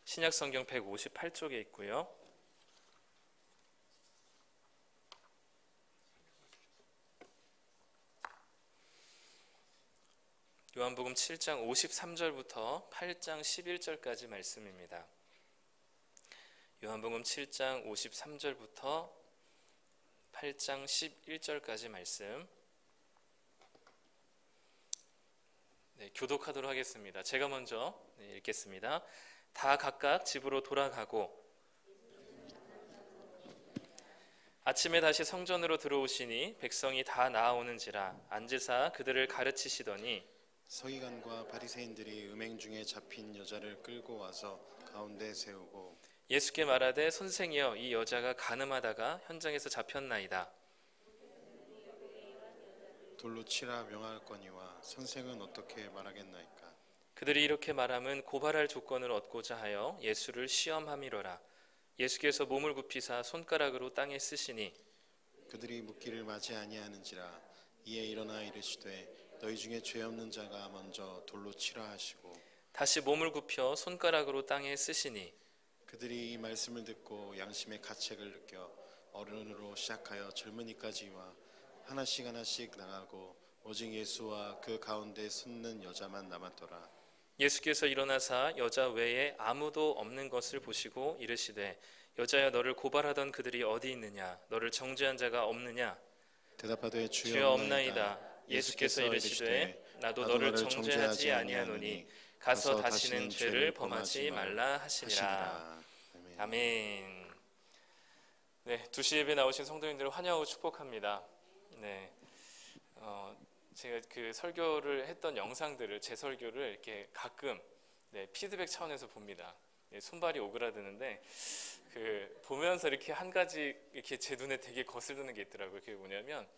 신약성경 158쪽에 있고요. 요한복음 7장 53절부터 8장 11절까지 말씀입니다. 요한복음 7장 53절부터 8장 11절까지 말씀. 교독하도록 하겠습니다. 제가 먼저 읽겠습니다. 다 각각 집으로 돌아가고 아침에 다시 성전으로 들어오시니 백성이 다 나아오는지라 앉으사 그들을 가르치시더니 서기관과 바리새인들이 음행 중에 잡힌 여자를 끌고 와서 가운데 세우고 예수께 말하되 선생이여 이 여자가 간음하다가 현장에서 잡혔나이다. 돌로 치라 명할거니와 선생은 어떻게 말하겠나이까. 그들이 이렇게 말함은 고발할 조건을 얻고자 하여 예수를 시험함이로라. 예수께서 몸을 굽히사 손가락으로 땅에 쓰시니 그들이 묻기를 맞이 아니하는지라. 이에 일어나 이르시되 너희 중에 죄 없는 자가 먼저 돌로 치라 하시고 다시 몸을 굽혀 손가락으로 땅에 쓰시니 그들이 이 말씀을 듣고 양심의 가책을 느껴 어른으로 시작하여 젊은이까지와 하나씩 하나씩 나가고 오직 예수와 그 가운데 섰는 여자만 남았더라. 예수께서 일어나사 여자 외에 아무도 없는 것을 보시고 이르시되 여자야 너를 고발하던 그들이 어디 있느냐 너를 정죄한 자가 없느냐. 대답하되 주여 없나이다. 예수께서 이르시되 나도 너를 정죄하지 아니하노니 가서 다시는 죄를 범하지 말라 하시니라. 아멘. 네, 2시 예배 나오신 성도님들을 환영하고 축복합니다. 네, 제가 그 설교를 했던 영상들을 제 설교를 이렇게 가끔 피드백 차원에서 봅니다. 손발이 오그라드는데 그 보면서 이렇게 한 가지 이렇게 제 눈에 되게 거슬리는 게 있더라고요. 그게 뭐냐면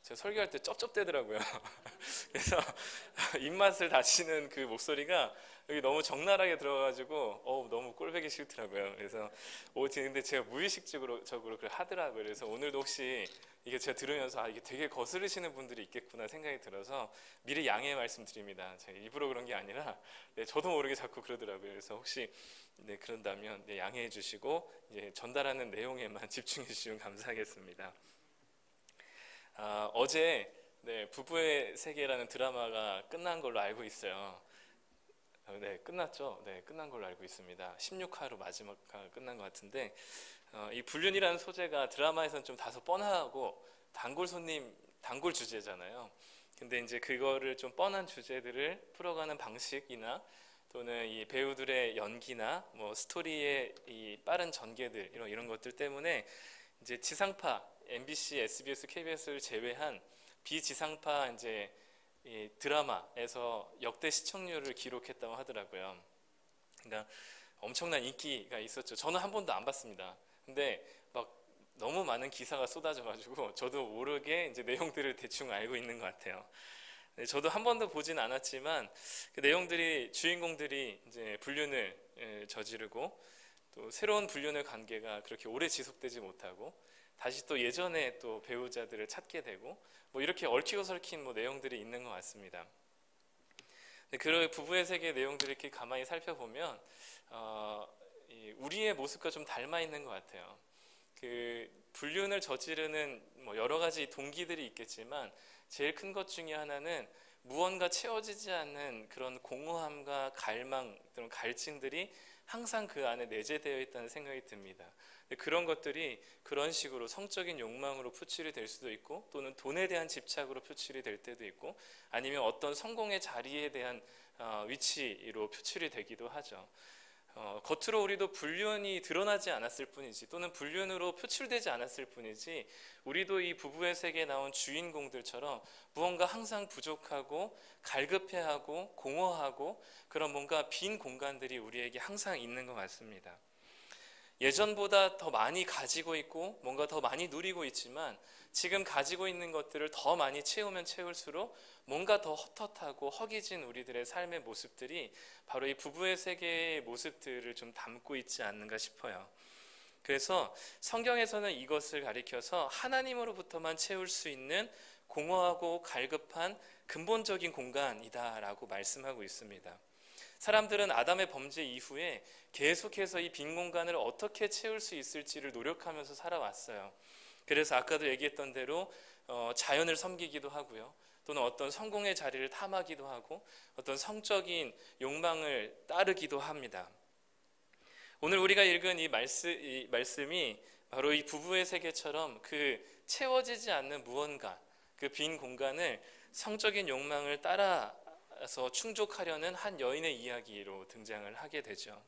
제가 설교할 때 쩝쩝대더라고요. 그래서 입맛을 다시는 그 목소리가 여기 너무 적나라하게 들어가지고 너무 꼴보기 싫더라고요. 그래서 근데 제가 무의식적으로 그걸 하더라고요. 그래서 오늘도 혹시 이게 제가 들으면서 이게 되게 거스르시는 분들이 있겠구나 생각이 들어서 미리 양해의 말씀드립니다. 제가 일부러 그런 게 아니라 저도 모르게 자꾸 그러더라고요. 그래서 혹시 그런다면 양해해 주시고 전달하는 내용에만 집중해 주시면 감사하겠습니다. 어제 부부의 세계라는 드라마가 끝난 걸로 알고 있어요. 네, 끝났죠. 네, 끝난 걸로 알고 있습니다. 16화로 마지막 화 끝난 것 같은데 이 불륜이라는 소재가 드라마에서는 좀 다소 뻔하고 단골 주제잖아요. 근데 이제 그거를 좀 뻔한 주제들을 풀어가는 방식이나 또는 이 배우들의 연기나 뭐 스토리의 이 빠른 전개들 이런 것들 때문에 이제 지상파 MBC, SBS, KBS를 제외한 비지상파 이제 이 드라마에서 역대 시청률을 기록했다고 하더라고요. 그러니까 엄청난 인기가 있었죠. 저는 한 번도 안 봤습니다. 근데 막 너무 많은 기사가 쏟아져가지고 저도 모르게 이제 내용들을 대충 알고 있는 것 같아요. 저도 한 번도 보진 않았지만 그 내용들이 주인공들이 이제 불륜을 저지르고 또 새로운 불륜의 관계가 그렇게 오래 지속되지 못하고 다시 또 예전에 또 배우자들을 찾게 되고 뭐 이렇게 얽히고 설킨 뭐 내용들이 있는 것 같습니다. 그 부부의 세계 내용들을 이렇게 가만히 살펴보면 우리의 모습과 좀 닮아 있는 것 같아요. 그 불륜을 저지르는 뭐 여러 가지 동기들이 있겠지만 제일 큰 것 중에 하나는 무언가 채워지지 않는 그런 공허함과 갈망 또는 갈증들이 항상 그 안에 내재되어 있다는 생각이 듭니다. 그런 것들이 그런 식으로 성적인 욕망으로 표출이 될 수도 있고 또는 돈에 대한 집착으로 표출이 될 때도 있고 아니면 어떤 성공의 자리에 대한 위치로 표출이 되기도 하죠. 겉으로 우리도 불륜이 드러나지 않았을 뿐이지 또는 불륜으로 표출되지 않았을 뿐이지 우리도 이 부부의 세계에 나온 주인공들처럼 무언가 항상 부족하고 갈급해하고 공허하고 그런 뭔가 빈 공간들이 우리에게 항상 있는 것 같습니다. 예전보다 더 많이 가지고 있고 뭔가 더 많이 누리고 있지만 지금 가지고 있는 것들을 더 많이 채우면 채울수록 뭔가 더 헛헛하고 허기진 우리들의 삶의 모습들이 바로 이 부부의 세계의 모습들을 좀 담고 있지 않는가 싶어요. 그래서 성경에서는 이것을 가리켜서 하나님으로부터만 채울 수 있는 공허하고 갈급한 근본적인 공간이다라고 말씀하고 있습니다. 사람들은 아담의 범죄 이후에 계속해서 이 빈 공간을 어떻게 채울 수 있을지를 노력하면서 살아왔어요. 그래서 아까도 얘기했던 대로 자연을 섬기기도 하고요. 또는 어떤 성공의 자리를 탐하기도 하고 어떤 성적인 욕망을 따르기도 합니다. 오늘 우리가 읽은 이 말씀이 바로 이 부부의 세계처럼 그 채워지지 않는 무언가, 그 빈 공간을 성적인 욕망을 따라서 충족하려는 한 여인의 이야기로 등장을 하게 되죠.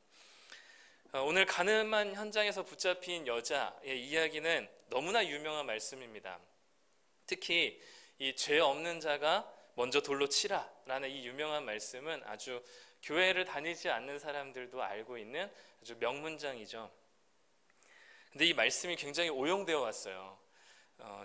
오늘 가늠한 현장에서 붙잡힌 여자의 이야기는 너무나 유명한 말씀입니다. 특히 이 죄 없는 자가 먼저 돌로 치라라는 이 유명한 말씀은 아주 교회를 다니지 않는 사람들도 알고 있는 아주 명문장이죠. 근데 이 말씀이 굉장히 오용되어 왔어요.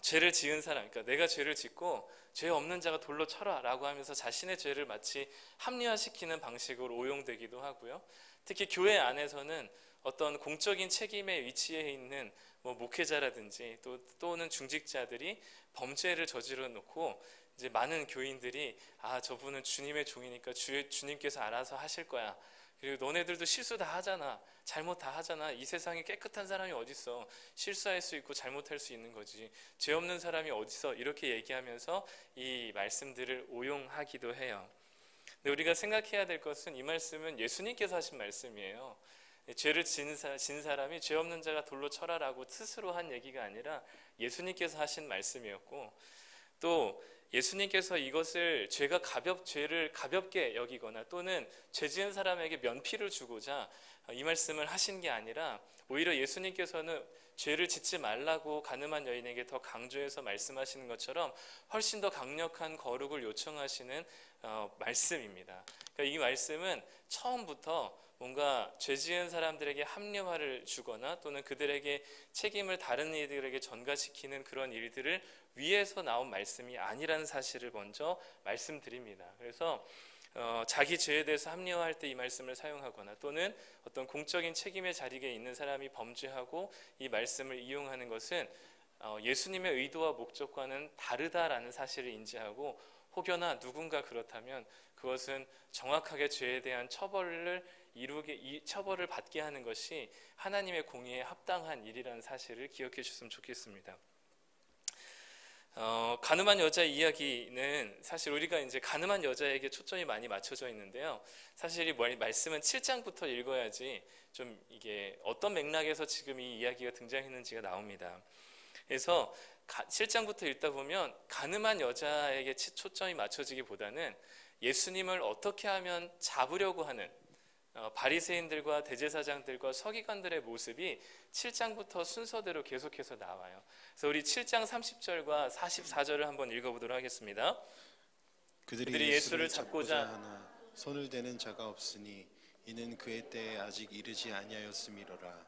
죄를 지은 사람, 그러니까 내가 죄를 짓고 죄 없는 자가 돌로 쳐라라고 하면서 자신의 죄를 마치 합리화시키는 방식으로 오용되기도 하고요. 특히 교회 안에서는 어떤 공적인 책임의 위치에 있는 목회자라든지 또는 중직자들이 범죄를 저질러 놓고 이제 많은 교인들이 저분은 주님의 종이니까 주님께서 알아서 하실 거야. 그리고 너네들도 실수 다 하잖아. 잘못 다 하잖아. 이 세상에 깨끗한 사람이 어딨어. 실수할 수 있고 잘못할 수 있는 거지. 죄 없는 사람이 어딨어. 이렇게 얘기하면서 이 말씀들을 오용하기도 해요. 근데 우리가 생각해야 될 것은 이 말씀은 예수님께서 하신 말씀이에요. 죄를 진 사람이 죄 없는 자가 돌로 쳐라라고 스스로 한 얘기가 아니라 예수님께서 하신 말씀이었고, 또 예수님께서 이것을 죄를 가볍게 여기거나 또는 죄 지은 사람에게 면피를 주고자 이 말씀을 하신 게 아니라 오히려 예수님께서는 죄를 짓지 말라고 가늠한 여인에게 더 강조해서 말씀하시는 것처럼 훨씬 더 강력한 거룩을 요청하시는 말씀입니다. 그러니까 이 말씀은 처음부터 뭔가 죄 지은 사람들에게 합리화를 주거나 또는 그들에게 책임을 다른 이들에게 전가시키는 그런 일들을 위에서 나온 말씀이 아니라는 사실을 먼저 말씀드립니다. 그래서 자기 죄에 대해서 합리화할 때 이 말씀을 사용하거나 또는 어떤 공적인 책임의 자리에 있는 사람이 범죄하고 이 말씀을 이용하는 것은 예수님의 의도와 목적과는 다르다라는 사실을 인지하고 혹여나 누군가 그렇다면 그것은 정확하게 죄에 대한 처벌을 받게 하는 것이 하나님의 공의에 합당한 일이라는 사실을 기억해 주셨으면 좋겠습니다. 가늠한 여자 이야기는 사실 우리가 이제 가늠한 여자에게 초점이 많이 맞춰져 있는데요. 사실 이 말씀은 7장부터 읽어야지 좀 이게 어떤 맥락에서 지금 이 이야기가 등장했는지가 나옵니다. 그래서 7장부터 읽다 보면 가늠한 여자에게 초점이 맞춰지기보다는 예수님을 어떻게 하면 잡으려고 하는 바리새인들과 대제사장들과 서기관들의 모습이 7장부터 순서대로 계속해서 나와요. 그래서 우리 7장 30절과 44절을 한번 읽어보도록 하겠습니다. 그들이 예수를 잡고자 하나 손을 대는 자가 없으니 이는 그의 때에 아직 이르지 아니하였음이로라.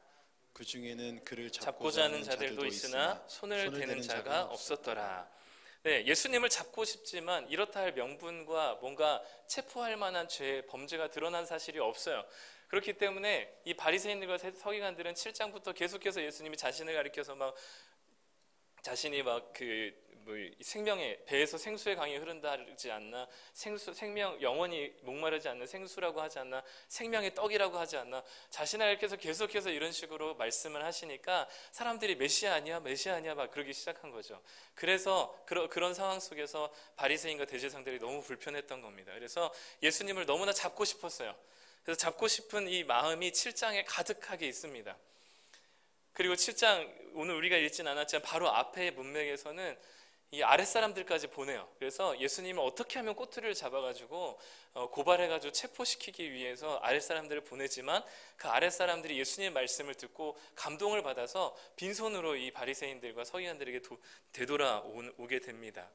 그 중에는 그를 잡고자 하는 자들도 있으나 손을 대는 자가 없었더라. 네, 예수님을 잡고 싶지만 이렇다 할 명분과 뭔가 체포할 만한 범죄가 드러난 사실이 없어요. 그렇기 때문에 이 바리새인들과 서기관들은 7장부터 계속해서 예수님이 자신을 가리켜서 자신이 생명의 배에서 생수의 강이 흐른다 하지 않나, 생명 영원히 목마르지 않는 생수라고 하지 않나, 생명의 떡이라고 하지 않나, 자신을 가리켜서 계속해서 이런 식으로 말씀을 하시니까 사람들이 메시아 아니야 막 그러기 시작한 거죠. 그래서 그런 상황 속에서 바리새인과 대제사장들이 너무 불편했던 겁니다. 그래서 예수님을 너무나 잡고 싶었어요. 그래서 잡고 싶은 이 마음이 7장에 가득하게 있습니다. 그리고 7장 오늘 우리가 읽진 않았지만 바로 앞의 문맥에서는 이 아랫사람들까지 보내요. 그래서 예수님을 어떻게 하면 꼬투리를 잡아가지고 고발해가지고 체포시키기 위해서 아랫사람들을 보내지만 그 아랫사람들이 예수님의 말씀을 듣고 감동을 받아서 빈손으로 이 바리새인들과 서기관들에게 되돌아오게 됩니다.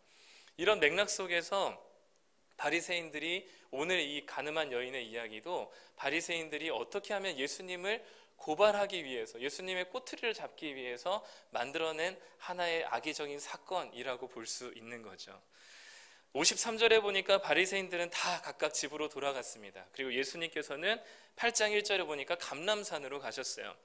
이런 맥락 속에서 바리새인들이 오늘 이 가늠한 여인의 이야기도 바리새인들이 어떻게 하면 예수님을 고발하기 위해서 예수님의 꼬투리를 잡기 위해서 만들어낸 하나의 악의적인 사건이라고 볼 수 있는 거죠. 53절에 보니까 바리새인들은 다 각각 집으로 돌아갔습니다. 그리고 예수님께서는 8장 1절에 보니까 감람산으로 가셨어요.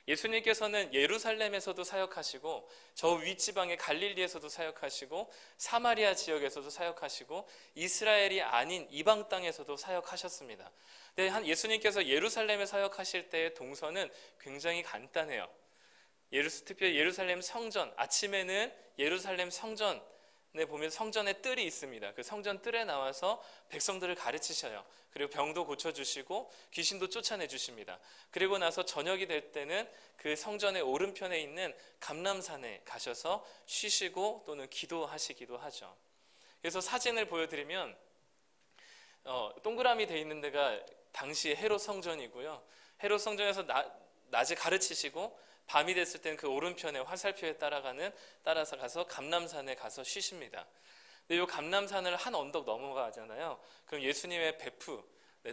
예수님께서는 예루살렘에서도 사역하시고 저 윗지방의 갈릴리에서도 사역하시고 사마리아 지역에서도 사역하시고 이스라엘이 아닌 이방 땅에서도 사역하셨습니다. 근데 예수님께서 예루살렘에 사역하실 때의 동선은 굉장히 간단해요. 특별히 예루살렘 성전, 아침에는 예루살렘 성전에 보면 성전의 뜰이 있습니다. 그 성전 뜰에 나와서 백성들을 가르치셔요. 그리고 병도 고쳐주시고 귀신도 쫓아내주십니다. 그리고 나서 저녁이 될 때는 그 성전의 오른편에 있는 감람산에 가셔서 쉬시고 또는 기도하시기도 하죠. 그래서 사진을 보여드리면 동그라미 되어 있는 데가 당시의 헤롯 성전이고요. 헤롯 성전에서 낮에 가르치시고 밤이 됐을 때는 그 오른편에 화살표에 따라서 가서 감람산에 가서 쉬십니다. 근데 이 감람산을 한 언덕 넘어가잖아요. 그럼 예수님의 베프,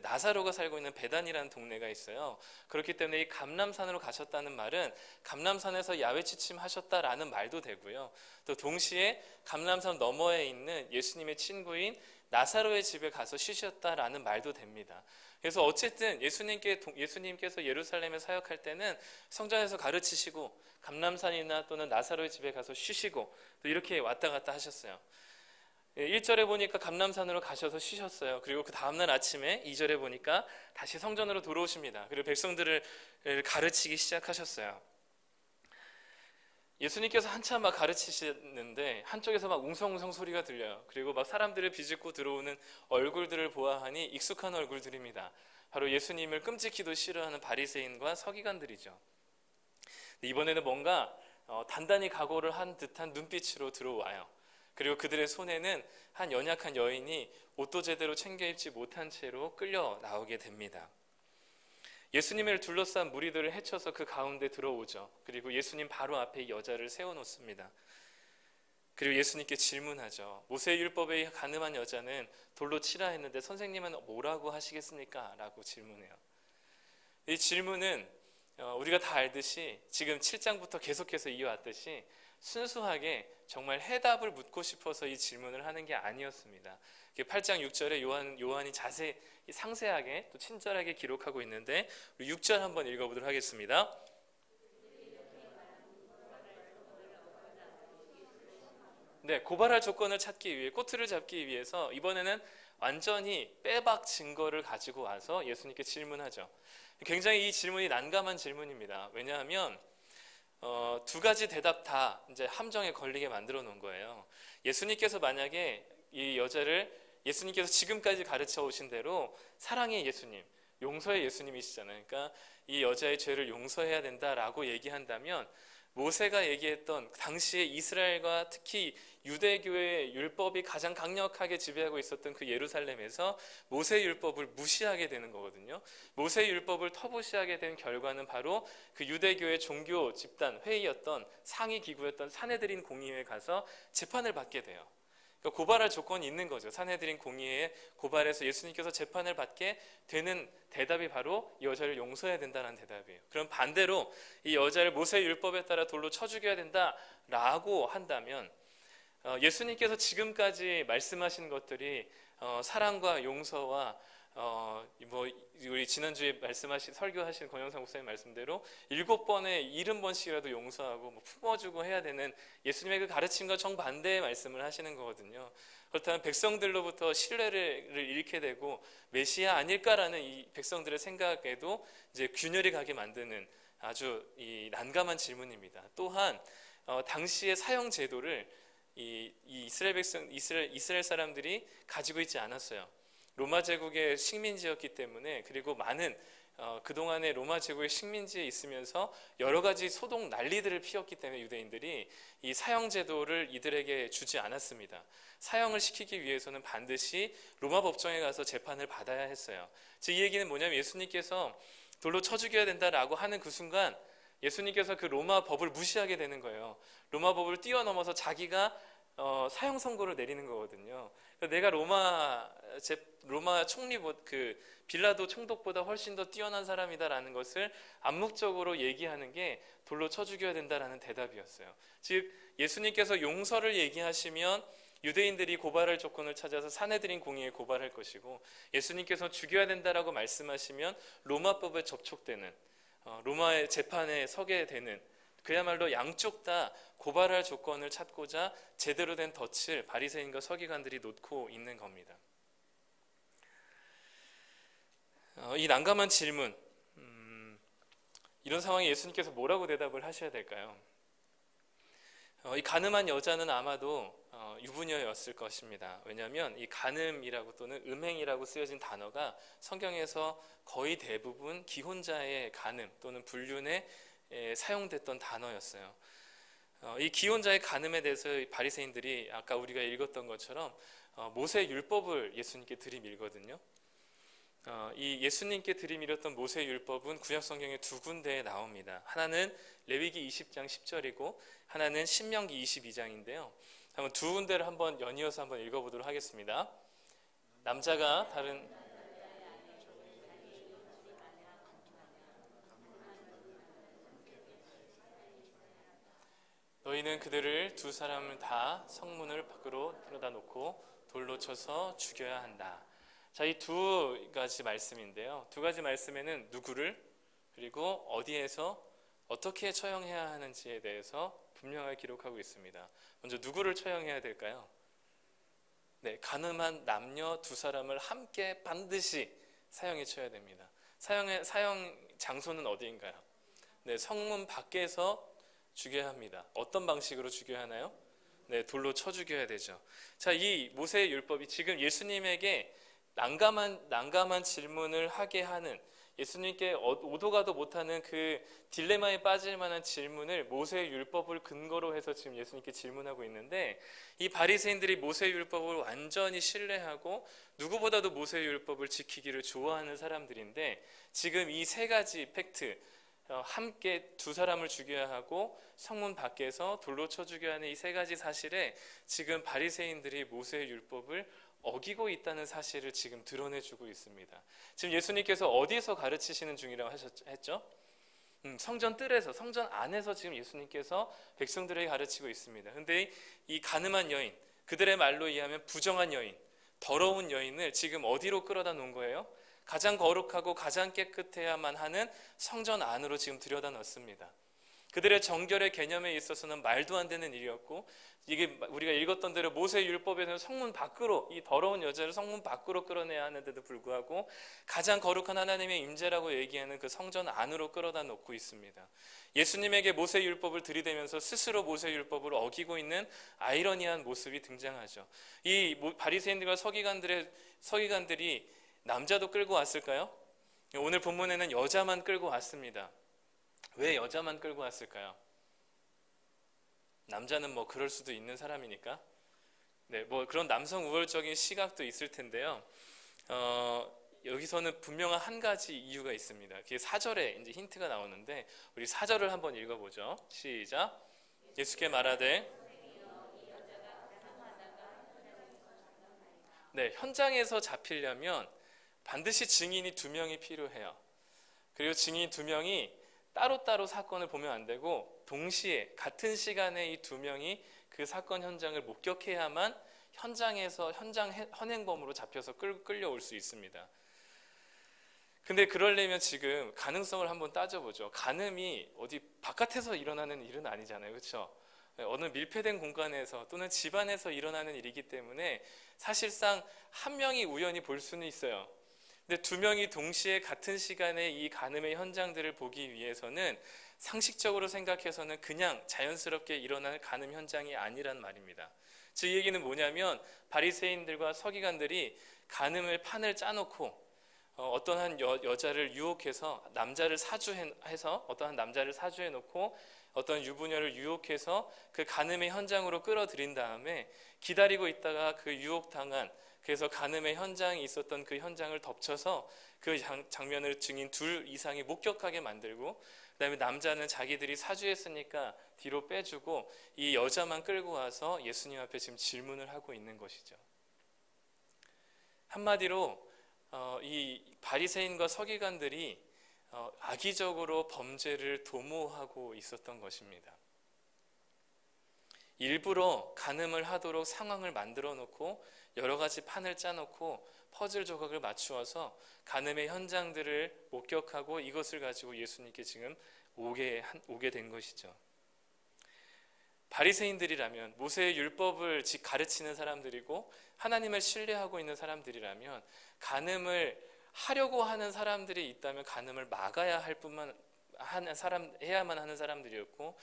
나사로가 살고 있는 베단이라는 동네가 있어요. 그렇기 때문에 이 감람산으로 가셨다는 말은 감람산에서 야외 취침하셨다라는 말도 되고요. 또 동시에 감람산 너머에 있는 예수님의 친구인 나사로의 집에 가서 쉬셨다라는 말도 됩니다. 그래서 어쨌든 예수님께서 예루살렘에 사역할 때는 성전에서 가르치시고 감람산이나 또는 나사로의 집에 가서 쉬시고 또 이렇게 왔다 갔다 하셨어요. 1절에 보니까 감람산으로 가셔서 쉬셨어요. 그리고 그 다음날 아침에 2절에 보니까 다시 성전으로 돌아오십니다. 그리고 백성들을 가르치기 시작하셨어요. 예수님께서 한참 막 가르치시는데 한쪽에서 막 웅성웅성 소리가 들려요. 그리고 막 사람들을 비집고 들어오는 얼굴들을 보아하니 익숙한 얼굴들입니다. 바로 예수님을 끔찍히도 싫어하는 바리새인과 서기관들이죠. 이번에는 뭔가 단단히 각오를 한 듯한 눈빛으로 들어와요. 그리고 그들의 손에는 한 연약한 여인이 옷도 제대로 챙겨 입지 못한 채로 끌려 나오게 됩니다. 예수님을 둘러싼 무리들을 헤쳐서 그 가운데 들어오죠. 그리고 예수님 바로 앞에 이 여자를 세워놓습니다. 그리고 예수님께 질문하죠. 모세율법에 가늠한 여자는 돌로 치라 했는데 선생님은 뭐라고 하시겠습니까? 라고 질문해요. 이 질문은 우리가 다 알듯이 지금 7장부터 계속해서 이어왔듯이 순수하게 정말 해답을 묻고 싶어서 이 질문을 하는 게 아니었습니다. 8장 6절에 요한이 상세하게 또 친절하게 기록하고 있는데 우리 6절 한번 읽어보도록 하겠습니다. 네, 고발할 조건을 찾기 위해 꼬투리를 잡기 위해서 이번에는 완전히 빼박 증거를 가지고 와서 예수님께 질문하죠. 굉장히 이 질문이 난감한 질문입니다. 왜냐하면 두 가지 대답 다 이제 함정에 걸리게 만들어 놓은 거예요. 예수님께서 만약에 이 여자를 예수님께서 지금까지 가르쳐 오신 대로 사랑의 예수님, 용서의 예수님이시잖아요. 그러니까 이 여자의 죄를 용서해야 된다라고 얘기한다면 모세가 얘기했던 당시에 이스라엘과 특히 유대교의 율법이 가장 강력하게 지배하고 있었던 그 예루살렘에서 모세 율법을 무시하게 되는 거거든요. 모세 율법을 터부시하게 된 결과는 바로 그 유대교의 종교 집단 회의였던 상위 기구였던 사내드린 공의회에 가서 재판을 받게 돼요. 그러니까 고발할 조건이 있는 거죠. 사내드린 공의회에 고발해서 예수님께서 재판을 받게 되는 대답이 바로 이 여자를 용서해야 된다는 대답이에요. 그럼 반대로 이 여자를 모세 율법에 따라 돌로 쳐 죽여야 된다라고 한다면 예수님께서 지금까지 말씀하신 것들이 사랑과 용서와 우리 지난주에 설교하신 권영상 목사님 말씀대로 7번에 70번씩이라도 용서하고 품어주고 해야 되는 예수님의 그 가르침과 정반대의 말씀을 하시는 거거든요. 그렇다면 백성들로부터 신뢰를 잃게 되고 메시아 아닐까라는 이 백성들의 생각에도 이제 균열이 가게 만드는 아주 이 난감한 질문입니다. 또한 당시의 사형 제도를 이 이스라엘 사람들이 가지고 있지 않았어요. 로마 제국의 식민지였기 때문에, 그리고 많은 그동안의 로마 제국의 식민지에 있으면서 여러 가지 소동 난리들을 피웠기 때문에 유대인들이 이 사형 제도를 이들에게 주지 않았습니다. 사형을 시키기 위해서는 반드시 로마 법정에 가서 재판을 받아야 했어요. 즉 이 얘기는 뭐냐면 예수님께서 돌로 쳐 죽여야 된다라고 하는 그 순간 예수님께서 그 로마 법을 무시하게 되는 거예요. 로마 법을 뛰어넘어서 자기가 사형 선고를 내리는 거거든요. 내가 로마 총리 그 빌라도 총독보다 훨씬 더 뛰어난 사람이다라는 것을 암묵적으로 얘기하는 게 돌로 쳐 죽여야 된다라는 대답이었어요. 즉 예수님께서 용서를 얘기하시면 유대인들이 고발할 조건을 찾아서 사내들인 공의에 고발할 것이고, 예수님께서 죽여야 된다라고 말씀하시면 로마법에 접촉되는 로마의 재판에 서게 되는, 그야말로 양쪽 다 고발할 조건을 찾고자 제대로 된 덫을 바리새인과 서기관들이 놓고 있는 겁니다. 이 난감한 질문, 이런 상황에 예수님께서 뭐라고 대답을 하셔야 될까요? 이 가늠한 여자는 아마도 유부녀였을 것입니다. 왜냐하면 이 간음이라고 또는 음행이라고 쓰여진 단어가 성경에서 거의 대부분 기혼자의 간음 또는 불륜에 사용됐던 단어였어요. 이 기혼자의 간음에 대해서 바리새인들이 아까 우리가 읽었던 것처럼 모세 율법을 예수님께 들이밀거든요. 이 예수님께 들이밀었던 모세 율법은 구약 성경에 두 군데에 나옵니다. 하나는 레위기 20장 10절이고 하나는 신명기 22장인데요. 한번 두 군데를 한번 연이어서 한번 읽어보도록 하겠습니다. 남자가 다른 너희는 그들을 두 사람을 다 성문을 밖으로 데려다 놓고 돌로 쳐서 죽여야 한다. 자, 이 두 가지 말씀인데요. 두 가지 말씀에는 누구를 그리고 어디에서 어떻게 처형해야 하는지에 대해서 분명하게 기록하고 있습니다. 먼저 누구를 처형해야 될까요? 네, 간음한 남녀 두 사람을 함께 반드시 사형에 쳐야 됩니다. 사형 장소는 어디인가요? 네, 성문 밖에서 죽여야 합니다. 어떤 방식으로 죽여야 하나요? 네, 돌로 쳐 죽여야 되죠. 자, 이 모세의 율법이 지금 예수님에게 난감한 질문을 하게 하는, 예수님께 오도 가도 못하는 그 딜레마에 빠질 만한 질문을 모세의 율법을 근거로 해서 지금 예수님께 질문하고 있는데, 이 바리새인들이 모세의 율법을 완전히 신뢰하고 누구보다도 모세의 율법을 지키기를 좋아하는 사람들인데, 지금 이 세 가지 팩트, 함께 두 사람을 죽여야 하고 성문 밖에서 돌로 쳐 죽여야 하는 이 세 가지 사실에 지금 바리새인들이 모세의 율법을 어기고 있다는 사실을 지금 드러내주고 있습니다. 지금 예수님께서 어디서 가르치시는 중이라고 했죠? 성전 뜰에서, 성전 안에서 지금 예수님께서 백성들에게 가르치고 있습니다. 그런데 이 가늠한 여인, 그들의 말로 의하면 부정한 여인, 더러운 여인을 지금 어디로 끌어다 놓은 거예요? 가장 거룩하고 가장 깨끗해야만 하는 성전 안으로 지금 들여다 넣습니다. 그들의 정결의 개념에 있어서는 말도 안 되는 일이었고, 이게 우리가 읽었던 대로 모세 율법에서는 성문 밖으로, 이 더러운 여자를 성문 밖으로 끌어내야 하는데도 불구하고 가장 거룩한 하나님의 임재라고 얘기하는 그 성전 안으로 끌어다 놓고 있습니다. 예수님에게 모세 율법을 들이대면서 스스로 모세 율법을 어기고 있는 아이러니한 모습이 등장하죠. 이 바리새인들과 서기관들이 남자도 끌고 왔을까요? 오늘 본문에는 여자만 끌고 왔습니다. 왜 여자만 끌고 왔을까요? 남자는 뭐 그럴 수도 있는 사람이니까. 네, 뭐 그런 남성 우월적인 시각도 있을 텐데요. 여기서는 분명한 한 가지 이유가 있습니다. 그게 4절에 이제 힌트가 나오는데, 우리 4절을 한번 읽어보죠. 시작. 예수께 말하되, 네, 현장에서 잡히려면 반드시 증인이 2명이 필요해요. 그리고 증인 2명이 따로따로 사건을 보면 안 되고 동시에 같은 시간에 이 2명이 그 사건 현장을 목격해야만 현장에서 현장 현행범으로 잡혀서 끌려올 수 있습니다. 근데 그러려면 지금 가능성을 한번 따져보죠. 간음이 어디 바깥에서 일어나는 일은 아니잖아요. 그렇죠? 어느 밀폐된 공간에서 또는 집안에서 일어나는 일이기 때문에 사실상 한 명이 우연히 볼 수는 있어요. 근데 2명이 동시에 같은 시간에 이 간음의 현장들을 보기 위해서는 상식적으로 생각해서는 그냥 자연스럽게 일어날 간음 현장이 아니란 말입니다. 즉 이 얘기는 뭐냐면, 바리새인들과 서기관들이 간음의 판을 짜놓고 어떤 한 여자를 유혹해서 남자를 사주해서 어떤 한 남자를 사주해 놓고 어떤 유부녀를 유혹해서 그 간음의 현장으로 끌어들인 다음에 기다리고 있다가 그 유혹당한, 그래서 간음의 현장이 있었던 그 현장을 덮쳐서 그 장면을 증인 2 이상이 목격하게 만들고, 그다음에 남자는 자기들이 사주했으니까 뒤로 빼주고 이 여자만 끌고 와서 예수님 앞에 지금 질문을 하고 있는 것이죠. 한마디로 이 바리새인과 서기관들이 악의적으로 범죄를 도모하고 있었던 것입니다. 일부러 간음을 하도록 상황을 만들어 놓고 여러 가지 판을 짜놓고 퍼즐 조각을 맞추어서 간음의 현장들을 목격하고 이것을 가지고 예수님께 지금 오게 된 것이죠. 바리새인들이라면, 모세의 율법을 가르치는 사람들이고 하나님을 신뢰하고 있는 사람들이라면, 간음을 하려고 하는 사람들이 있다면 간음을 막아야 해야만 하는 사람들이었고,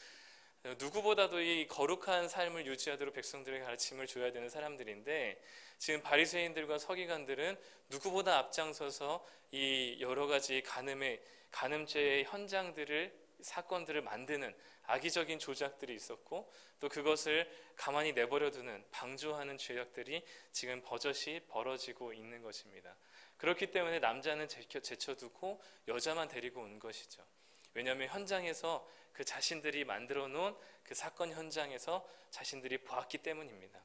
누구보다도 이 거룩한 삶을 유지하도록 백성들에게 가르침을 줘야 되는 사람들인데, 지금 바리새인들과 서기관들은 누구보다 앞장서서 이 여러 가지 간음죄의 사건들을 만드는 악의적인 조작들이 있었고, 또 그것을 가만히 내버려두는 방조하는 죄악들이 지금 버젓이 벌어지고 있는 것입니다. 그렇기 때문에 남자는 제쳐두고 여자만 데리고 온 것이죠. 왜냐하면 현장에서 그 자신들이 만들어 놓은 그 사건 현장에서 자신들이 보았기 때문입니다.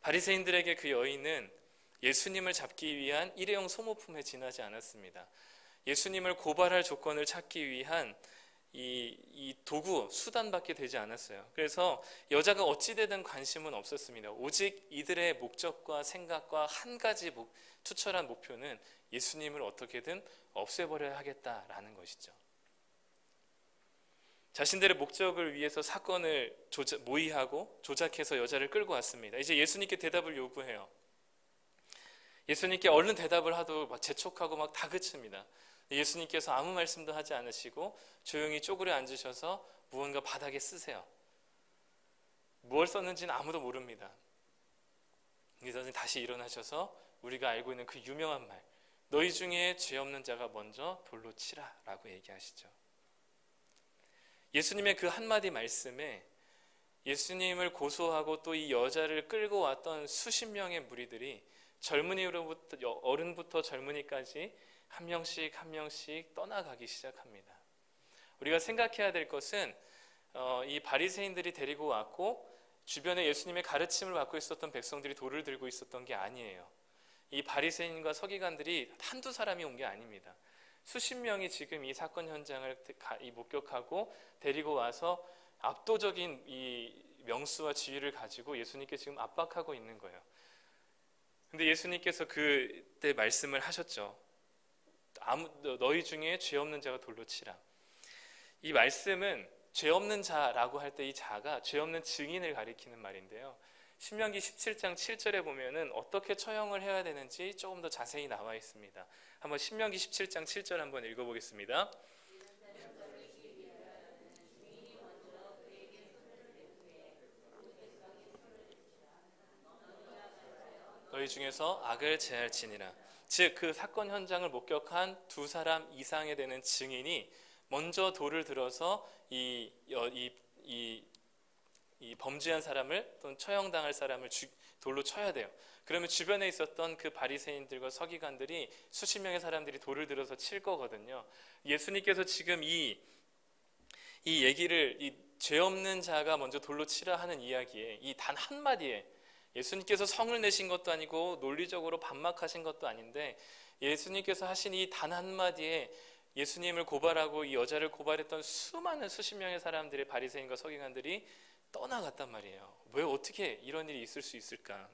바리새인들에게 그 여인은 예수님을 잡기 위한 일회용 소모품에 지나지 않았습니다. 예수님을 고발할 조건을 찾기 위한 이 도구, 수단밖에 되지 않았어요. 그래서 여자가 어찌되든 관심은 없었습니다. 오직 이들의 목적과 생각과 한 가지 투철한 목표는 예수님을 어떻게든 없애버려야 하겠다라는 것이죠. 자신들의 목적을 위해서 사건을 모의하고 조작해서 여자를 끌고 왔습니다. 이제 예수님께 대답을 요구해요. 예수님께 얼른 대답을 하도 막 재촉하고 막 다그칩니다. 예수님께서 아무 말씀도 하지 않으시고 조용히 쪼그려 앉으셔서 무언가 바닥에 쓰세요. 무엇 썼는지는 아무도 모릅니다. 그래서 다시 일어나셔서 우리가 알고 있는 그 유명한 말, 너희 중에 죄 없는 자가 먼저 돌로 치라 라고 얘기하시죠. 예수님의 그 한마디 말씀에 예수님을 고소하고 또 이 여자를 끌고 왔던 수십 명의 무리들이 젊은이로부터 어른부터 젊은이까지 한 명씩 한 명씩 떠나가기 시작합니다. 우리가 생각해야 될 것은 이 바리새인들이 데리고 왔고 주변에 예수님의 가르침을 받고 있었던 백성들이 돌을 들고 있었던 게 아니에요. 이 바리새인과 서기관들이 한두 사람이 온 게 아닙니다. 수십 명이 지금 이 사건 현장을 목격하고 데리고 와서 압도적인 이 명수와 지위를 가지고 예수님께 지금 압박하고 있는 거예요. 근데 예수님께서 그때 말씀을 하셨죠. 너희 중에 죄 없는 자가 돌로 치라. 이 말씀은 죄 없는 자라고 할 때 이 자가 죄 없는 증인을 가리키는 말인데요. 신명기 17장 7절에 보면은 어떻게 처형을 해야 되는지 조금 더 자세히 나와 있습니다. 한번 신명기 17장 7절 한번 읽어보겠습니다. 너희 중에서 악을 제할지니라. 즉 그 사건 현장을 목격한 두 사람 이상에 되는 증인이 먼저 돌을 들어서 이 범죄한 사람을 또는 처형당할 사람을 돌로 쳐야 돼요. 그러면 주변에 있었던 그 바리새인들과 서기관들이 수십 명의 사람들이 돌을 들어서 칠 거거든요. 예수님께서 지금 이 얘기를 이 죄 없는 자가 먼저 돌로 치라 하는 이야기에 이 단 한마디에 예수님께서 성을 내신 것도 아니고 논리적으로 반박하신 것도 아닌데 예수님께서 하신 이 단 한마디에 예수님을 고발하고 이 여자를 고발했던 수십 명의 사람들의 바리새인과 서기관들이 떠나갔단 말이에요. 왜 어떻게 이런 일이 있을 수 있을까?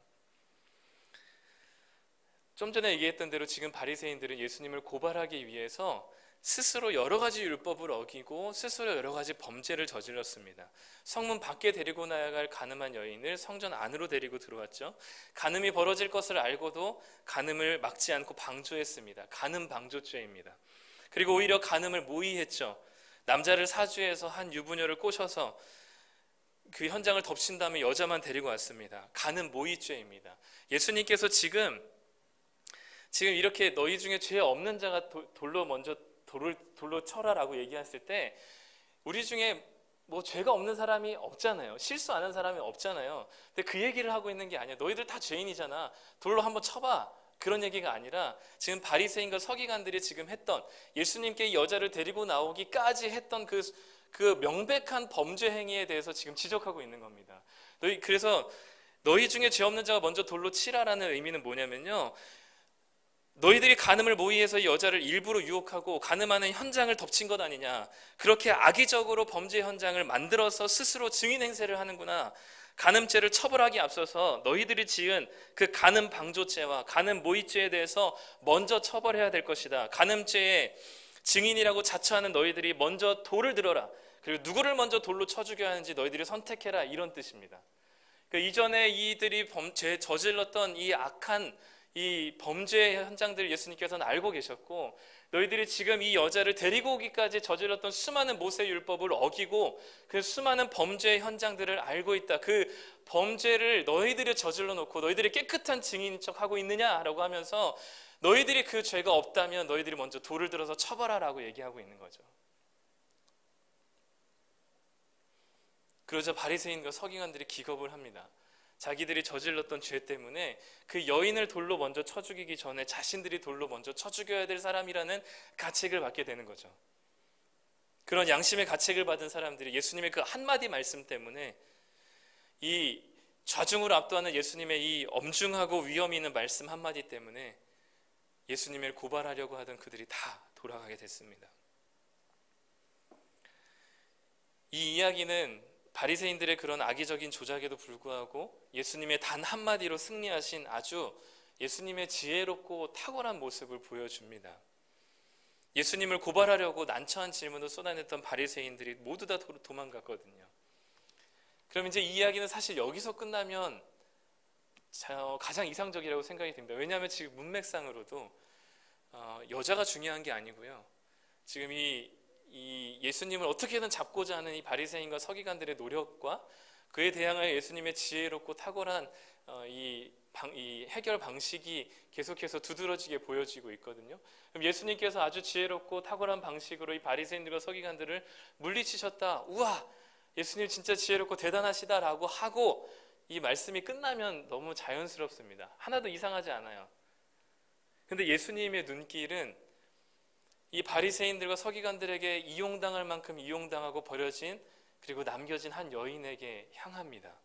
좀 전에 얘기했던 대로 지금 바리새인들은 예수님을 고발하기 위해서 스스로 여러 가지 율법을 어기고 스스로 여러 가지 범죄를 저질렀습니다. 성문 밖에 데리고 나갈 가늠한 여인을 성전 안으로 데리고 들어왔죠. 간음이 벌어질 것을 알고도 간음을 막지 않고 방조했습니다. 간음 방조죄입니다. 그리고 오히려 간음을 모의했죠. 남자를 사주해서 한 유부녀를 꼬셔서 그 현장을 덮친 다음에 여자만 데리고 왔습니다. 간음 모의죄입니다. 예수님께서 지금 이렇게 너희 중에 죄 없는 자가 돌로 쳐라라고 얘기했을 때 우리 중에 뭐 죄가 없는 사람이 없잖아요. 실수 안 한 사람이 없잖아요. 근데 그 얘기를 하고 있는 게 아니야. 너희들 다 죄인이잖아. 돌로 한번 쳐봐. 그런 얘기가 아니라 지금 바리새인과 서기관들이 지금 했던 예수님께 이 여자를 데리고 나오기까지 했던 그 명백한 범죄 행위에 대해서 지금 지적하고 있는 겁니다. 그래서 너희 중에 죄 없는 자가 먼저 돌로 치라라는 의미는 뭐냐면요. 너희들이 간음을 모의해서 이 여자를 일부러 유혹하고 간음하는 현장을 덮친 것 아니냐. 그렇게 악의적으로 범죄 현장을 만들어서 스스로 증인 행세를 하는구나. 간음죄를 처벌하기 앞서서 너희들이 지은 그 간음 방조죄와 간음 모의죄에 대해서 먼저 처벌해야 될 것이다. 간음죄의 증인이라고 자처하는 너희들이 먼저 돌을 들어라. 그리고 누구를 먼저 돌로 쳐 죽여야 하는지 너희들이 선택해라, 이런 뜻입니다. 그러니까 이전에 이들이 저질렀던 이 악한 이 범죄 현장들을 예수님께서는 알고 계셨고, 너희들이 지금 이 여자를 데리고 오기까지 저질렀던 수많은 모세율법을 어기고 그 수많은 범죄 현장들을 알고 있다. 그 범죄를 너희들이 저질러 놓고 너희들이 깨끗한 증인인 척하고 있느냐라고 하면서 너희들이 그 죄가 없다면 너희들이 먼저 돌을 들어서 쳐버라라고 얘기하고 있는 거죠. 그러자 바리새인과 서기관들이 기겁을 합니다. 자기들이 저질렀던 죄 때문에 그 여인을 돌로 먼저 쳐 죽이기 전에 자신들이 돌로 먼저 쳐 죽여야 될 사람이라는 가책을 받게 되는 거죠. 그런 양심의 가책을 받은 사람들이 예수님의 그 한마디 말씀 때문에, 이 좌중을 압도하는 예수님의 이 엄중하고 위험 있는 말씀 한마디 때문에 예수님을 고발하려고 하던 그들이 다 돌아가게 됐습니다. 이 이야기는 바리새인들의 그런 악의적인 조작에도 불구하고 예수님의 단 한마디로 승리하신 아주 예수님의 지혜롭고 탁월한 모습을 보여줍니다. 예수님을 고발하려고 난처한 질문을 쏟아냈던 바리새인들이 모두 다 도망갔거든요. 그럼 이제 이 이야기는 사실 여기서 끝나면 가장 이상적이라고 생각이 듭니다. 왜냐하면 지금 문맥상으로도 여자가 중요한 게 아니고요. 지금 이 예수님을 어떻게든 잡고자 하는 이 바리새인과 서기관들의 노력과 그에 대항하여 예수님의 지혜롭고 탁월한 이 해결 방식이 계속해서 두드러지게 보여지고 있거든요. 그럼 예수님께서 아주 지혜롭고 탁월한 방식으로 이 바리새인들과 서기관들을 물리치셨다. 우와, 예수님 진짜 지혜롭고 대단하시다라고 하고 이 말씀이 끝나면 너무 자연스럽습니다. 하나도 이상하지 않아요. 근데 예수님의 눈길은 이 바리새인들과 서기관들에게 이용당할 만큼 이용당하고 버려진, 그리고 남겨진 한 여인에게 향합니다.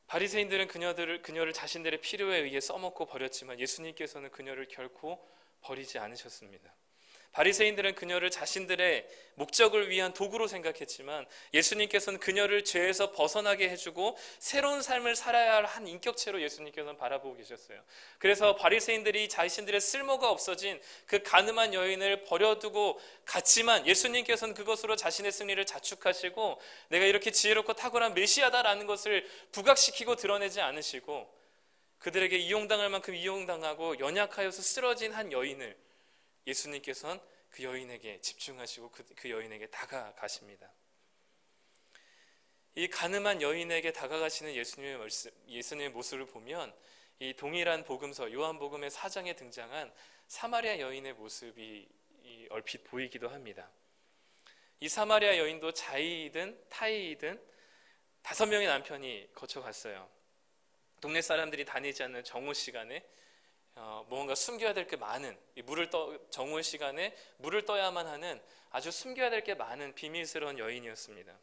바리새인들은 그녀를 자신들의 필요에 의해 써먹고 버렸지만 예수님께서는 그녀를 결코 버리지 않으셨습니다. 바리새인들은 그녀를 자신들의 목적을 위한 도구로 생각했지만 예수님께서는 그녀를 죄에서 벗어나게 해주고 새로운 삶을 살아야 할 한 인격체로 예수님께서는 바라보고 계셨어요. 그래서 바리새인들이 자신들의 쓸모가 없어진 그 가늠한 여인을 버려두고 갔지만 예수님께서는 그것으로 자신의 승리를 자축하시고 내가 이렇게 지혜롭고 탁월한 메시아다라는 것을 부각시키고 드러내지 않으시고 그들에게 이용당할 만큼 이용당하고 연약하여서 쓰러진 한 여인을 예수님께서는 그 여인에게 집중하시고 그 여인에게 다가가십니다. 이 가늠한 여인에게 다가가시는 예수님의 모습을 보면 이 동일한 복음서 요한복음의 4장에 등장한 사마리아 여인의 모습이 얼핏 보이기도 합니다. 이 사마리아 여인도 자이이든 타이이든 5명의 남편이 거쳐갔어요. 동네 사람들이 다니지 않는 정오 시간에 무언가 숨겨야 될 게 많은, 정오의 시간에 물을 떠야만 하는 아주 숨겨야 될 게 많은 비밀스러운 여인이었습니다.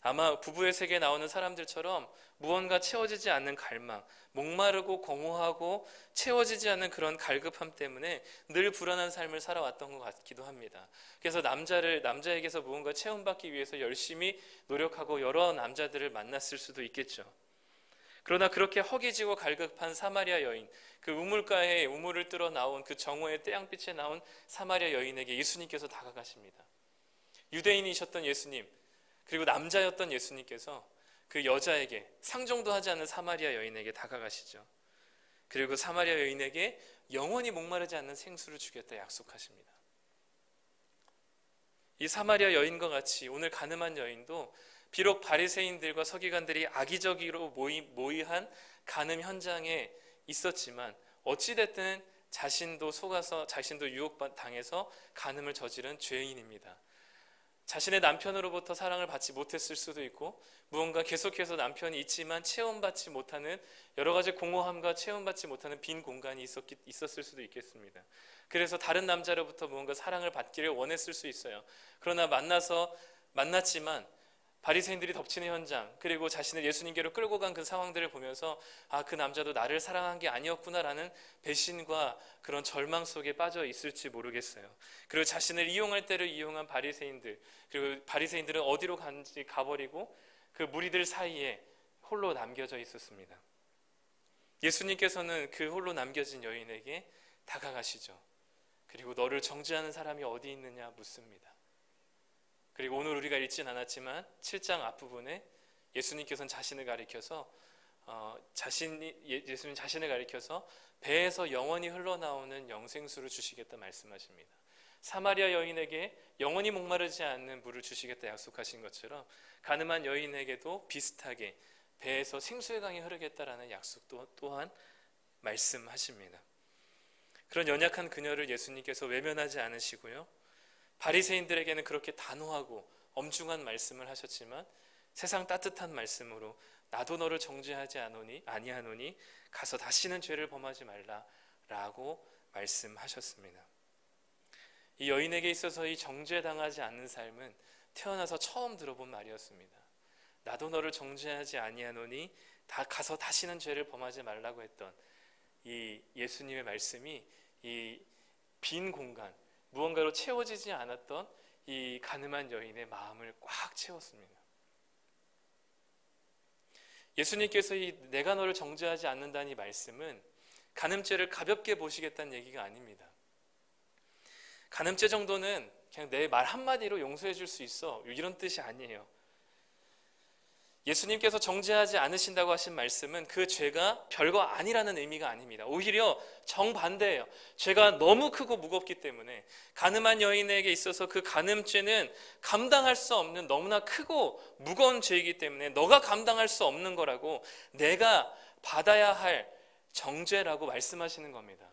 아마 부부의 세계에 나오는 사람들처럼 무언가 채워지지 않는 갈망, 목마르고 공허하고 채워지지 않는 그런 갈급함 때문에 늘 불안한 삶을 살아왔던 것 같기도 합니다. 그래서 남자에게서 무언가 체험받기 위해서 열심히 노력하고 여러 남자들을 만났을 수도 있겠죠. 그러나 그렇게 허기지고 갈급한 사마리아 여인, 그 우물가에 우물을 뚫어 나온 그 정오의 태양빛에 나온 사마리아 여인에게 예수님께서 다가가십니다. 유대인이셨던 예수님, 그리고 남자였던 예수님께서 그 여자에게, 상종도 하지 않는 사마리아 여인에게 다가가시죠. 그리고 사마리아 여인에게 영원히 목마르지 않는 생수를 주겠다 약속하십니다. 이 사마리아 여인과 같이 오늘 가늠한 여인도 비록 바리새인들과 서기관들이 악의적으로 모의한 간음 현장에 있었지만 어찌됐든 자신도 속아서 자신도 유혹당해서 간음을 저지른 죄인입니다. 자신의 남편으로부터 사랑을 받지 못했을 수도 있고 무언가 계속해서 남편이 있지만 체험받지 못하는 여러 가지 공허함과 체험받지 못하는 빈 공간이 있었을 수도 있겠습니다. 그래서 다른 남자로부터 무언가 사랑을 받기를 원했을 수 있어요. 그러나 만났지만 바리새인들이 덮치는 현장, 그리고 자신을 예수님께로 끌고 간 그 상황들을 보면서 그 남자도 나를 사랑한 게 아니었구나라는 배신과 그런 절망 속에 빠져 있을지 모르겠어요. 그리고 자신을 이용할 때를 이용한 바리새인들, 그리고 바리새인들은 어디로 간지 가버리고 그 무리들 사이에 홀로 남겨져 있었습니다. 예수님께서는 그 홀로 남겨진 여인에게 다가가시죠. 그리고 너를 정죄하는 사람이 어디 있느냐 묻습니다. 그리고 오늘 우리가 읽진 않았지만 7장 앞부분에 예수님께서는 자신을 가리켜서 예수님 자신을 가리켜서 배에서 영원히 흘러나오는 영생수를 주시겠다 말씀하십니다. 사마리아 여인에게 영원히 목마르지 않는 물을 주시겠다 약속하신 것처럼 가늠한 여인에게도 비슷하게 배에서 생수의 강이 흐르겠다라는 약속도 또한 말씀하십니다. 그런 연약한 그녀를 예수님께서 외면하지 않으시고요, 바리새인들에게는 그렇게 단호하고 엄중한 말씀을 하셨지만 세상 따뜻한 말씀으로 나도 너를 정죄하지 아니하노니 가서 다시는 죄를 범하지 말라라고 말씀하셨습니다. 이 여인에게 있어서 이 정죄당하지 않는 삶은 태어나서 처음 들어본 말이었습니다. 나도 너를 정죄하지 아니하노니 가서 다시는 죄를 범하지 말라고 했던 이 예수님의 말씀이 이 빈 공간, 무언가로 채워지지 않았던 이 가늠한 여인의 마음을 꽉 채웠습니다. 예수님께서 이 내가 너를 정죄하지 않는다는 이 말씀은 간음죄를 가볍게 보시겠다는 얘기가 아닙니다. 간음죄 정도는 그냥 내 말 한마디로 용서해 줄 수 있어, 이런 뜻이 아니에요. 예수님께서 정죄하지 않으신다고 하신 말씀은 그 죄가 별거 아니라는 의미가 아닙니다. 오히려 정반대예요. 죄가 너무 크고 무겁기 때문에 간음한 여인에게 있어서 그 간음죄는 감당할 수 없는 너무나 크고 무거운 죄이기 때문에 너가 감당할 수 없는 거라고, 내가 받아야 할 정죄라고 말씀하시는 겁니다.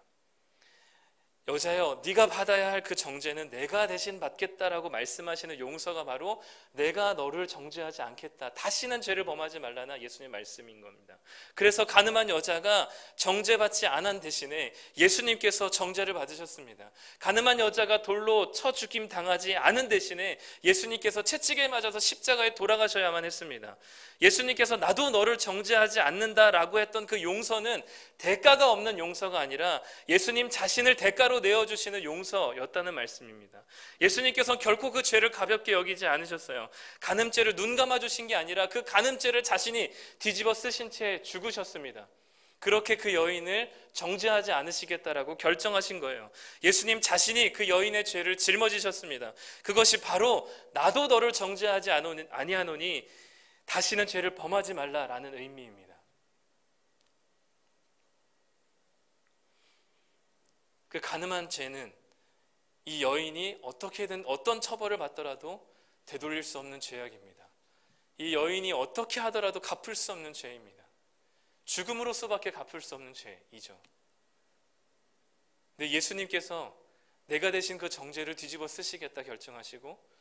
여자여, 네가 받아야 할 그 정죄는 내가 대신 받겠다라고 말씀하시는 용서가 바로 내가 너를 정죄하지 않겠다, 다시는 죄를 범하지 말라나 예수님의 말씀인 겁니다. 그래서 가늠한 여자가 정죄받지 않은 대신에 예수님께서 정죄를 받으셨습니다. 가늠한 여자가 돌로 쳐 죽임 당하지 않은 대신에 예수님께서 채찍에 맞아서 십자가에 돌아가셔야만 했습니다. 예수님께서 나도 너를 정죄하지 않는다라고 했던 그 용서는 대가가 없는 용서가 아니라 예수님 자신을 대가로 내어주시는 용서였다는 말씀입니다. 예수님께서는 결코 그 죄를 가볍게 여기지 않으셨어요. 간음죄를 눈 감아주신 게 아니라 그 간음죄를 자신이 뒤집어 쓰신 채 죽으셨습니다. 그렇게 그 여인을 정죄하지 않으시겠다라고 결정하신 거예요. 예수님 자신이 그 여인의 죄를 짊어지셨습니다. 그것이 바로 나도 너를 정죄하지 아니하노니 다시는 죄를 범하지 말라라는 의미입니다. 그 가늠한 죄는 이 여인이 어떻게든 어떤 처벌을 받더라도 되돌릴 수 없는 죄악입니다. 이 여인이 어떻게 하더라도 갚을 수 없는 죄입니다. 죽음으로서밖에 갚을 수 없는 죄이죠. 근데 예수님께서 내가 대신 그 정죄를 뒤집어 쓰시겠다 결정하시고,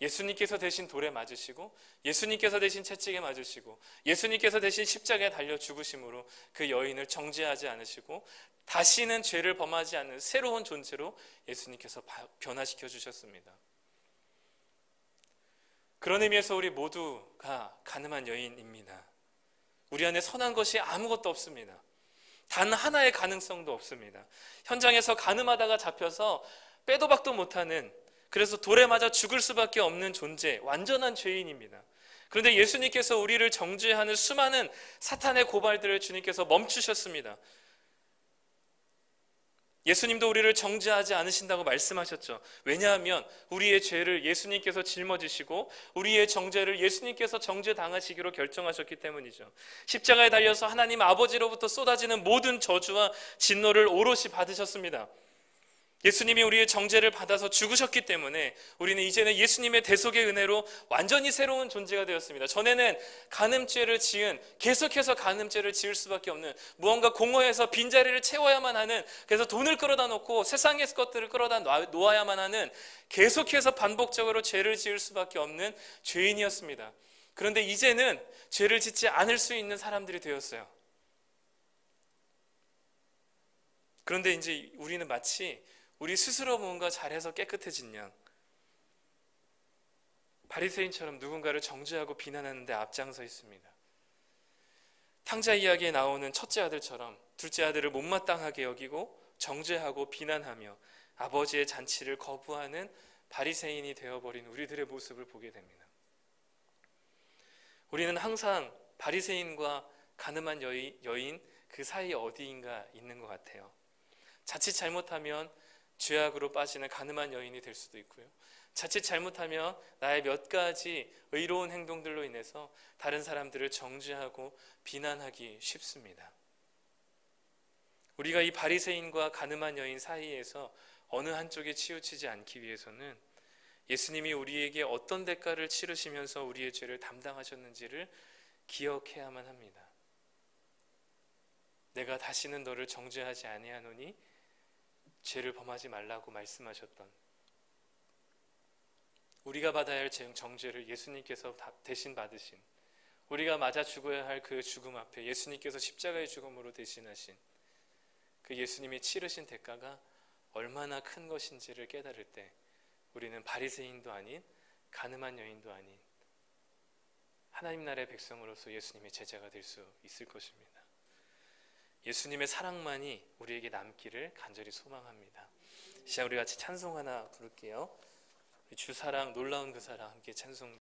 예수님께서 대신 돌에 맞으시고, 예수님께서 대신 채찍에 맞으시고, 예수님께서 대신 십자가에 달려 죽으심으로 그 여인을 정죄하지 않으시고 다시는 죄를 범하지 않는 새로운 존재로 예수님께서 변화시켜 주셨습니다. 그런 의미에서 우리 모두가 가늠한 여인입니다. 우리 안에 선한 것이 아무것도 없습니다. 단 하나의 가능성도 없습니다. 현장에서 가늠하다가 잡혀서 빼도 박도 못하는, 그래서 돌에 맞아 죽을 수밖에 없는 존재, 완전한 죄인입니다. 그런데 예수님께서 우리를 정죄하는 수많은 사탄의 고발들을 주님께서 멈추셨습니다. 예수님도 우리를 정죄하지 않으신다고 말씀하셨죠. 왜냐하면 우리의 죄를 예수님께서 짊어지시고 우리의 정죄를 예수님께서 정죄당하시기로 결정하셨기 때문이죠. 십자가에 달려서 하나님 아버지로부터 쏟아지는 모든 저주와 진노를 오롯이 받으셨습니다. 예수님이 우리의 정죄를 받아서 죽으셨기 때문에 우리는 이제는 예수님의 대속의 은혜로 완전히 새로운 존재가 되었습니다. 전에는 간음죄를 계속해서 간음죄를 지을 수밖에 없는, 무언가 공허해서 빈자리를 채워야만 하는, 그래서 돈을 끌어다 놓고 세상의 것들을 끌어다 놓아야만 하는, 계속해서 반복적으로 죄를 지을 수밖에 없는 죄인이었습니다. 그런데 이제는 죄를 짓지 않을 수 있는 사람들이 되었어요. 그런데 이제 우리는 마치 우리 스스로 뭔가 잘해서 깨끗해진 양, 바리새인처럼 누군가를 정죄하고 비난하는 데 앞장서 있습니다. 탕자 이야기에 나오는 첫째 아들처럼 둘째 아들을 못마땅하게 여기고 정죄하고 비난하며 아버지의 잔치를 거부하는 바리새인이 되어버린 우리들의 모습을 보게 됩니다. 우리는 항상 바리새인과 가늠한 여인 그 사이 어디인가 있는 것 같아요. 자칫 잘못하면 죄악으로 빠지는 가늠한 여인이 될 수도 있고요. 자칫 잘못하면 나의 몇 가지 의로운 행동들로 인해서 다른 사람들을 정죄하고 비난하기 쉽습니다. 우리가 이 바리새인과 가늠한 여인 사이에서 어느 한쪽에 치우치지 않기 위해서는 예수님이 우리에게 어떤 대가를 치르시면서 우리의 죄를 담당하셨는지를 기억해야만 합니다. 내가 다시는 너를 정죄하지 아니하노니 죄를 범하지 말라고 말씀하셨던, 우리가 받아야 할 정죄를 예수님께서 대신 받으신, 우리가 맞아 죽어야 할 그 죽음 앞에 예수님께서 십자가의 죽음으로 대신하신 그 예수님이 치르신 대가가 얼마나 큰 것인지를 깨달을 때 우리는 바리새인도 아닌 가늠한 여인도 아닌 하나님 나라의 백성으로서 예수님의 제자가 될 수 있을 것입니다. 예수님의 사랑만이 우리에게 남기를 간절히 소망합니다. 이 시간 우리 같이 찬송 하나 부를게요. 주 사랑, 놀라운 그 사랑 함께 찬송